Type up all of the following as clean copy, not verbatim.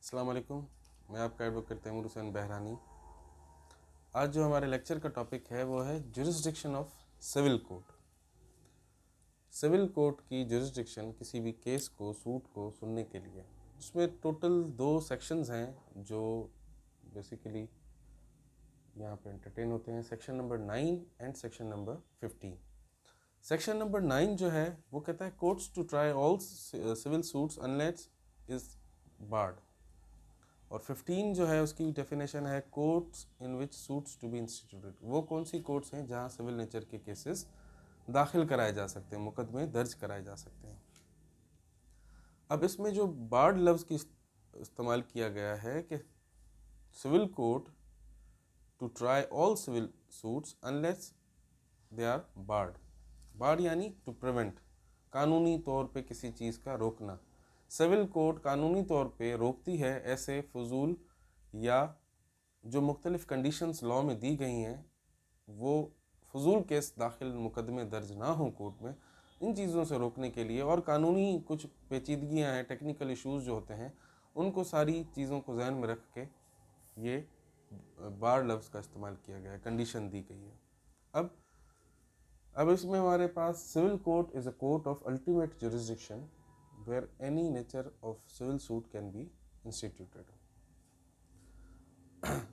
अस्सलाम वालेकुम। मैं आपका एडवोकेट तैमूर हुसैन बहरानी। आज जो हमारे लेक्चर का टॉपिक है वो है jurisdiction of civil court. Civil court की जुरिस्डिक्शन किसी भी केस को, सूट को सुनने के लिए, उसमें टोटल 2 सेक्शंस हैं जो बेसिकली यहाँ पे एंटरटेन होते हैं। Section number 9 and section number 15। Section number 9 जो है वो कहता है courts to try all civil suits unless is barred. और 15 जो है उसकी डेफिनेशन है courts in which suits to be instituted. वो कौन सी कोर्ट्स हैं जहां सिविल नेचर के केसेस दाखिल कराए जा सकते हैं, मुकदमे दर्ज कराए जा सकते हैं। अब इसमें जो बार्ड लफ्ज़ की इस्तेमाल किया गया है कि civil court to try all civil suits unless they are barred. Barred यानी टू प्रिवेंट, कानूनी तौर पे किसी चीज़ का रोकना। सिविल कोर्ट कानूनी तौर पे रोकती है ऐसे फजूल या जो मुख्तलिफ कंडीशंस लॉ में दी गई हैं वो फजूल केस दाखिल मुकदमे दर्ज ना हो कोर्ट में, इन चीज़ों से रोकने के लिए। और कानूनी कुछ पेचीदगियाँ हैं, टेक्निकल इश्यूज़ जो होते हैं, उनको सारी चीज़ों को जहन में रख के ये बार लफ्ज़ का इस्तेमाल किया गया है, कंडीशन दी गई है। अब इसमें हमारे पास civil court is a court of ultimate jurisdiction where any nature of civil suit can be instituted।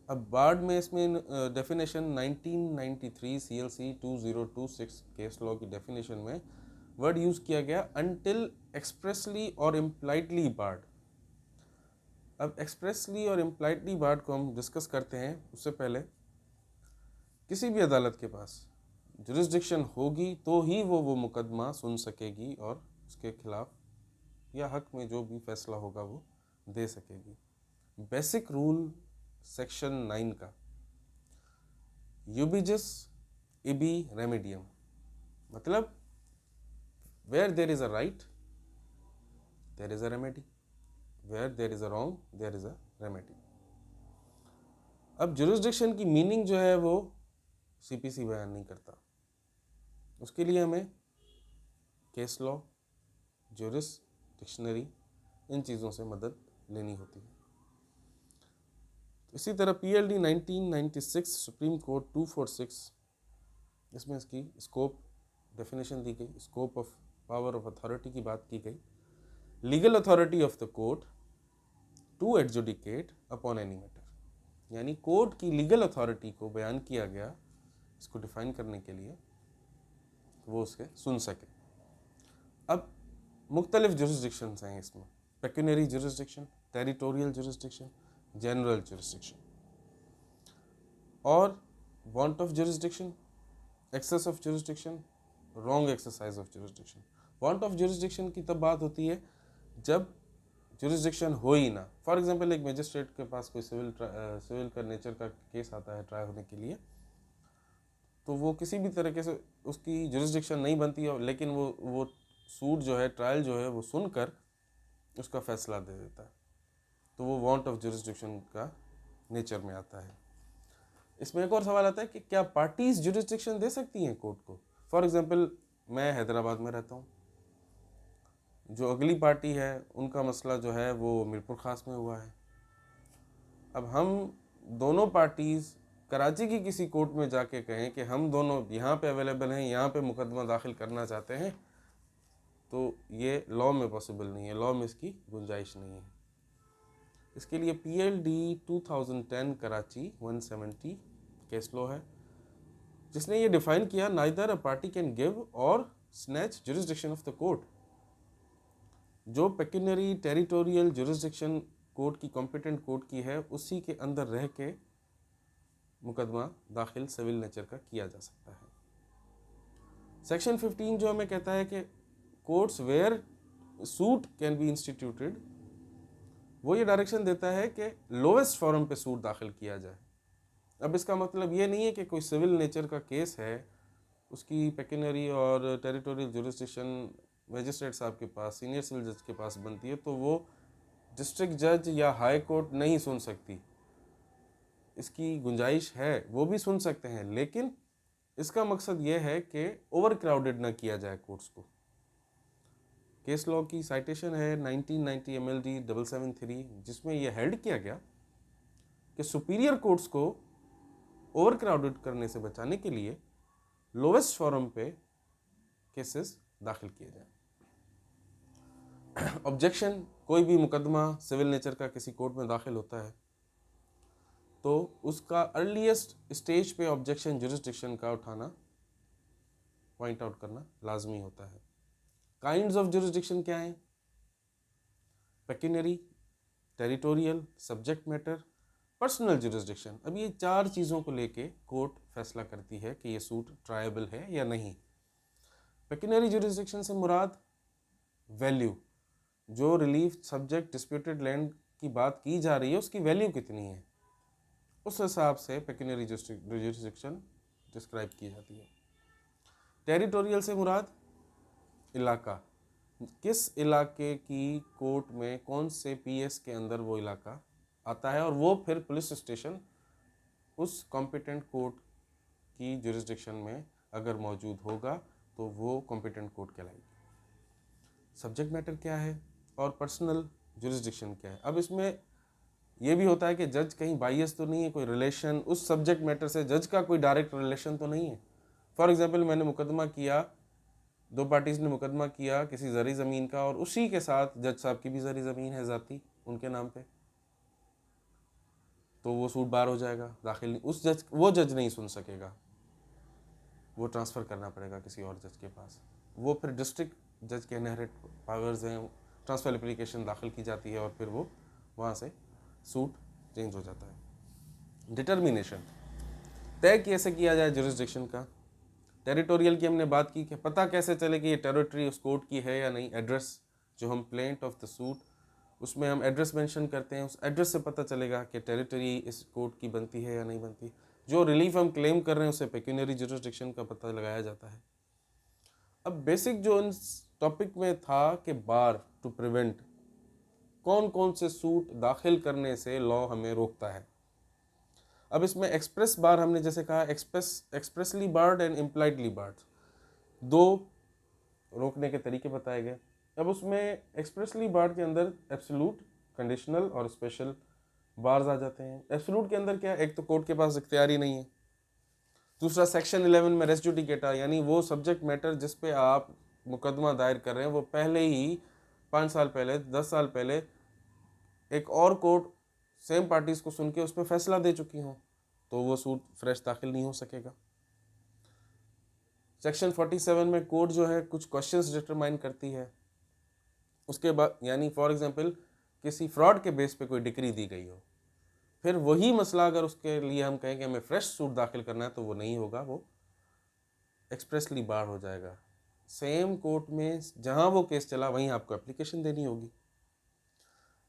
अब बार्ड में इसमें डेफिनेशन 1993 CLC 2026 केस लॉ की डेफिनेशन में वर्ड यूज किया गया अनटिल एक्सप्रेसली और इम्प्लाइडली बार्ड। अब एक्सप्रेसली और इम्प्लाइडली बार्ड को हम डिस्कस करते हैं। उससे पहले किसी भी अदालत के पास जुरिस्डिक्शन होगी तो ही वो मुकदमा सुन सकेगी और उसके खिलाफ या हक में जो भी फैसला होगा वो दे सकेगी। बेसिक रूल सेक्शन 9 का यूबिजिस इबी रेमेडियम, मतलब where there is a right there is a remedy, where there is a wrong there is a remedy. अब जुरिस्डिक्शन की मीनिंग जो है वो CPC बयान नहीं करता, उसके लिए हमें केस लॉ, जुरिस डिक्शनरी, इन चीज़ों से मदद लेनी होती है। इसी तरह PLD 1996 सुप्रीम कोर्ट 246, इसमें इसकी स्कोप डेफिनेशन दी गई, scope of power of authority की बात की गई। Legal authority of the court to adjudicate upon any matter, यानी कोर्ट की लीगल अथॉरिटी को बयान किया गया इसको डिफाइन करने के लिए वो उसके सुन सके। अब मुख्तलिफ जुरिस्डिक्शंस हैं इसमें, pecuniary jurisdiction, territorial jurisdiction, general jurisdiction और want of jurisdiction, excess of jurisdiction, wrong exercise of jurisdiction. Want of jurisdiction की तब बात होती है जब जुरिस्डिक्शन हो ही ना। फॉर एग्जांपल एक मजिस्ट्रेट के पास कोई सिविल का नेचर का केस आता है ट्राई होने के लिए, तो वो किसी भी तरीके से उसकी जुरिस्डिक्शन नहीं बनती है, लेकिन वो सूट जो है, ट्रायल जो है, वो सुनकर उसका फैसला दे देता है, तो वो वांट ऑफ जुरिस्डिक्शन का नेचर में आता है। इसमें एक और सवाल आता है कि क्या पार्टीज जुरिस्डिक्शन दे सकती हैं कोर्ट को। फॉर एग्जांपल मैं हैदराबाद में रहता हूँ, जो अगली पार्टी है उनका मसला जो है वो मीरपुर खास में हुआ है। अब हम दोनों पार्टीज कराची की किसी कोर्ट में जाके कहें कि हम दोनों यहाँ पे अवेलेबल हैं, यहाँ पे मुकदमा दाखिल करना चाहते हैं, तो ये लॉ में पॉसिबल नहीं है, लॉ में इसकी गुंजाइश नहीं है। इसके लिए PLD 2010 कराची 170 केस लॉ है जिसने ये डिफाइन किया, neither a party can give or snatch jurisdiction of the court. जो पेक्यूनरी टेरिटोरियल जुरिस्डिक्शन कोर्ट की, कॉम्पिटेंट कोर्ट की है, उसी के अंदर रह के मुकदमा दाखिल सिविल नेचर का किया जा सकता है। सेक्शन 15 जो हमें कहता है कि courts wear suit can be instituted, वो ये डायरेक्शन देता है कि लोवेस्ट फॉरम पे सूट दाखिल किया जाए। अब इसका मतलब ये नहीं है कि कोई सिविल नेचर का केस है, उसकी पेक्यूनरी और टेरिटोरियल जुरिस्डिक्शन मजिस्ट्रेट साहब के पास, सीनियर सिविल जज के पास बनती है, तो वो डिस्ट्रिक्ट जज या हाई कोर्ट नहीं सुन सकती। इसकी गुंजाइश है, वो भी सुन सकते हैं, लेकिन इसका मकसद ये है कि ओवर क्राउडेड ना किया जाए कोर्ट्स को। केस लॉ की साइटेशन है 1990 MLD 773, जिसमें यह हेल्ड किया गया कि सुपीरियर कोर्ट्स को ओवर क्राउडेड करने से बचाने के लिए लोवेस्ट फॉरम पे केसेस दाखिल किए जाए। ऑब्जेक्शन, कोई भी मुकदमा सिविल नेचर का किसी कोर्ट में दाखिल होता है तो उसका अर्लीस्ट स्टेज पे ऑब्जेक्शन जुरिस्डिक्शन का उठाना, पॉइंट आउट करना लाजमी होता है। काइंड्स ऑफ जुरिस्डिक्शन क्या है? Pecuniary, territorial, subject matter, personal jurisdiction. अब ये चार चीज़ों को लेके कोर्ट फैसला करती है कि ये सूट ट्रायबल है या नहीं। पेक्यूनरी जुरिस्डिक्शन से मुराद वैल्यू, जो रिलीफ सब्जेक्ट डिस्प्यूटेड लैंड की बात की जा रही है उसकी वैल्यू कितनी है, उस हिसाब से पेक्यूनरी जुरिस्डिक्शन डिस्क्राइब की जाती है। टेरिटोरियल से मुराद इलाका, किस इलाके की कोर्ट में कौन से PS के अंदर वो इलाका आता है और वो फिर पुलिस स्टेशन उस कॉम्पिटेंट कोर्ट की जुरिस्डिक्शन में अगर मौजूद होगा तो वो कॉम्पिटेंट कोर्ट कहलाएगी। सब्जेक्ट मैटर क्या है और पर्सनल जुरिस्डिक्शन क्या है? अब इसमें ये भी होता है कि जज कहीं बायस तो नहीं है, कोई रिलेशन उस सब्जेक्ट मैटर से जज का कोई डायरेक्ट रिलेशन तो नहीं है। फॉर एग्जांपल, मैंने मुकदमा किया, दो पार्टीज ने मुकदमा किया किसी ज़री ज़मीन का और उसी के साथ जज साहब की भी ज़री ज़मीन है ज़ाती उनके नाम पे, तो वो सूट बार हो जाएगा, दाखिल नहीं, उस जज वो जज नहीं सुन सकेगा, वो ट्रांसफ़र करना पड़ेगा किसी और जज के पास। वो फिर डिस्ट्रिक्ट जज के इनहेरिट पावर्स हैं, ट्रांसफ़र एप्लीकेशन दाखिल की जाती है और फिर वो वहाँ से सूट चेंज हो जाता है। डिटर्मिनेशन, तय कैसे किया जाए जुरिस्डिक्शन का? टेरिटोरियल की हमने बात की कि पता कैसे चले कि ये टेरिटरी उस कोर्ट की है या नहीं। एड्रेस, जो हम प्लेंट ऑफ द सूट उसमें हम एड्रेस मेंशन करते हैं, उस एड्रेस से पता चलेगा कि टेरिटरी इस कोर्ट की बनती है या नहीं बनती। जो रिलीफ हम क्लेम कर रहे हैं उसे पेक्यूनरी जुरिस्डिक्शन का पता लगाया जाता है। अब बेसिक जो इस टॉपिक में था कि बार टू प्रिवेंट, कौन कौन से सूट दाखिल करने से लॉ हमें रोकता है। अब इसमें एक्सप्रेस बार हमने जैसे कहा, expressly barred and impliedly barred, दो रोकने के तरीके बताए गए। अब उसमें एक्सप्रेसली बार्ड के अंदर एब्सोल्यूट, कंडीशनल और स्पेशल बार्स आ जाते हैं। एब्सोल्यूट के अंदर क्या, एक तो कोर्ट के पास इख्तियार ही नहीं है, दूसरा सेक्शन 11 में रेस जुडिकेटा, यानी वो सब्जेक्ट मैटर जिस पे आप मुकदमा दायर कर रहे हैं वो पहले ही 5 साल पहले, 10 साल पहले एक और कोर्ट सेम पार्टीज को सुन के उस पर फैसला दे चुकी हो, तो वो सूट फ्रेश दाखिल नहीं हो सकेगा। सेक्शन 47 में कोर्ट जो है कुछ क्वेश्चंस डिटरमाइन करती है, उसके बाद यानी फॉर एग्जांपल किसी फ्रॉड के बेस पे कोई डिक्री दी गई हो, फिर वही मसला अगर उसके लिए हम कहें कि हमें फ्रेश सूट दाखिल करना है तो वो नहीं होगा, वो एक्सप्रेसली बार हो जाएगा। सेम कोर्ट में जहां वो केस चला वहीं आपको एप्लीकेशन देनी होगी।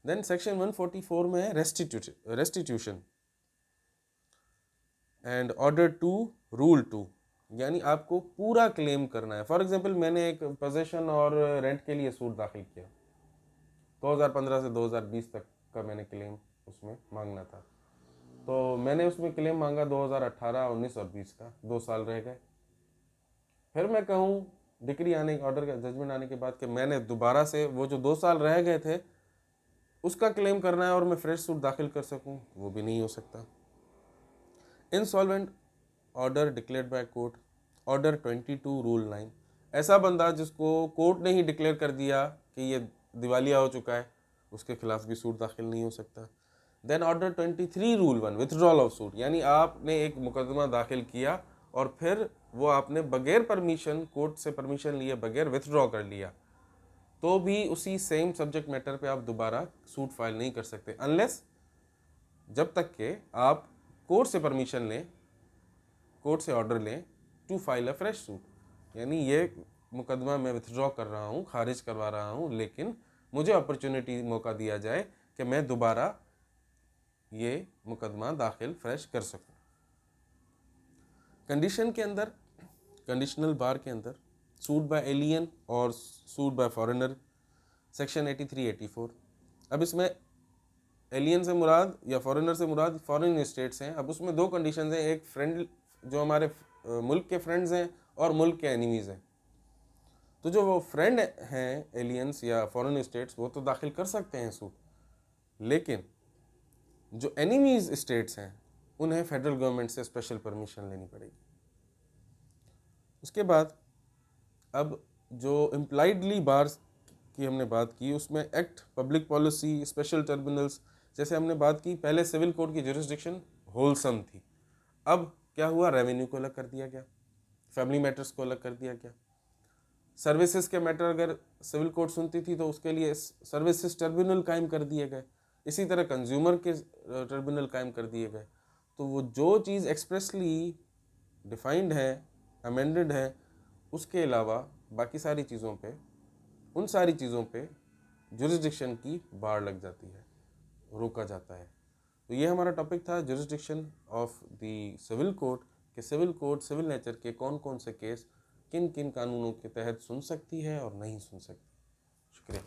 देन सेक्शन 144 में है रेस्टिट्यूशन एंड ऑर्डर 2 रूल 2, यानी आपको पूरा क्लेम करना है। फॉर एग्जांपल, मैंने एक पोजेशन और रेंट के लिए सूट दाखिल किया, 2015 से 2020 तक का मैंने क्लेम उसमें मांगना था, तो मैंने उसमें क्लेम मांगा 2018, 19 और 20 का, 2 साल रह गए। फिर मैं कहूँ डिक्री आने, ऑर्डर का जजमेंट आने के बाद कि मैंने दोबारा से वो जो 2 साल रह गए थे उसका क्लेम करना है और मैं फ्रेश सूट दाखिल कर सकूं, वो भी नहीं हो सकता। Insolvent order declared by court, order 22 rule 9, ऐसा बंदा जिसको कोर्ट ने ही डिक्लेयर कर दिया कि ये दिवालिया हो चुका है, उसके खिलाफ भी सूट दाखिल नहीं हो सकता। Then order 23 rule 1 withdrawal of suit, यानी आपने एक मुकदमा दाखिल किया और फिर वो आपने बगैर परमिशन, कोर्ट से परमिशन लिए बगैर विथड्रॉ कर लिया, तो भी उसी सेम सब्जेक्ट मैटर पे आप दोबारा सूट फाइल नहीं कर सकते अनलेस, जब तक के आप कोर्ट से परमिशन लें, कोर्ट से ऑर्डर लें to file a fresh suit. यानी ये मुकदमा मैं विथड्रॉ कर रहा हूँ, खारिज करवा रहा हूँ, लेकिन मुझे अपॉर्चुनिटी, मौका दिया जाए कि मैं दोबारा ये मुकदमा दाखिल फ्रेश कर सकूँ। कंडीशन के अंदर, कंडीशनल बार के अंदर सूट बाय एलियन और सूट बाय फॉरेनर, सेक्शन 83-84। अब इसमें एलियन से मुराद या फॉरेनर से मुराद फॉरेन स्टेट्स हैं। अब उसमें 2 कंडीशंस हैं, एक फ्रेंड जो हमारे मुल्क के फ्रेंड्स हैं और मुल्क के एनिमीज़ हैं। तो जो वो फ्रेंड हैं एलियंस या फॉरेन स्टेट्स वो तो दाखिल कर सकते हैं सूट, लेकिन जो एनिमीज स्टेट्स हैं उन्हें फेडरल गवर्नमेंट से स्पेशल परमिशन लेनी पड़ेगी। उसके बाद अब जो इम्प्लाइडली बार्स की हमने बात की, उसमें act, public policy, special tribunals, जैसे हमने बात की पहले सिविल कोड की जुरिस्डिक्शन होलसम थी, अब क्या हुआ, रेवेन्यू को अलग कर दिया गया, फैमिली मैटर्स को अलग कर दिया गया, सर्विसेज के मैटर अगर सिविल कोर्ट सुनती थी तो उसके लिए सर्विसेज ट्रिब्यूनल कायम कर दिए गए, इसी तरह कंज्यूमर के ट्रिब्यूनल कायम कर दिए गए। तो वो जो चीज़ एक्सप्रेसली डिफाइंड है, अमेंडेड है, उसके अलावा बाकी सारी चीज़ों पे, उन सारी चीज़ों पे जुरिस्डिक्शन की बाड़ लग जाती है, रोका जाता है। तो ये हमारा टॉपिक था jurisdiction of the civil court, कि सिविल कोर्ट सिविल नेचर के कौन कौन से केस किन किन कानूनों के तहत सुन सकती है और नहीं सुन सकती। शुक्रिया।